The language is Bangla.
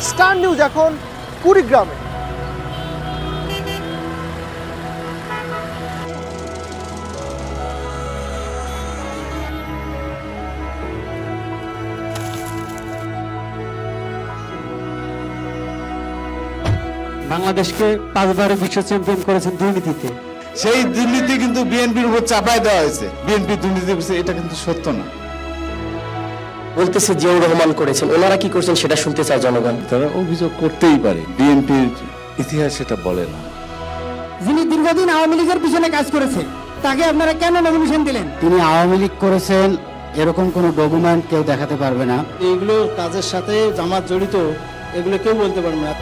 স্টার নিউজ এখন কুড়িগ্রামে। বাংলাদেশকে 5 বারের বিশ্ব চ্যাম্পিয়ন করেছেন দুর্নীতিতে। সেই দুর্নীতি কিন্তু বিএনপির উপর চাপায় দেওয়া হয়েছে। বিএনপি দুর্নীতি করছে, এটা কিন্তু সত্য না। বলতেছে জিয়াউর রহমান করেছেন, ওনারা কি করছেন সেটা শুনতে চায় জনগণ। তারা অভিযোগ করতেই পারে, বিএনপির ইতিহাস সেটা বলে না। যিনি দীর্ঘদিন আওয়ামী লীগের পিছনে কাজ করেছে তাকে আপনারা কেন নমিনেশন দিলেন? তিনি আওয়ামী লীগ করেছেন এরকম কোনো ডকুমেন্ট কেউ দেখাতে পারবে না। এইগুলো কাজের সাথে জামাত জড়িত, এগুলো কেউ বলতে পারবে না।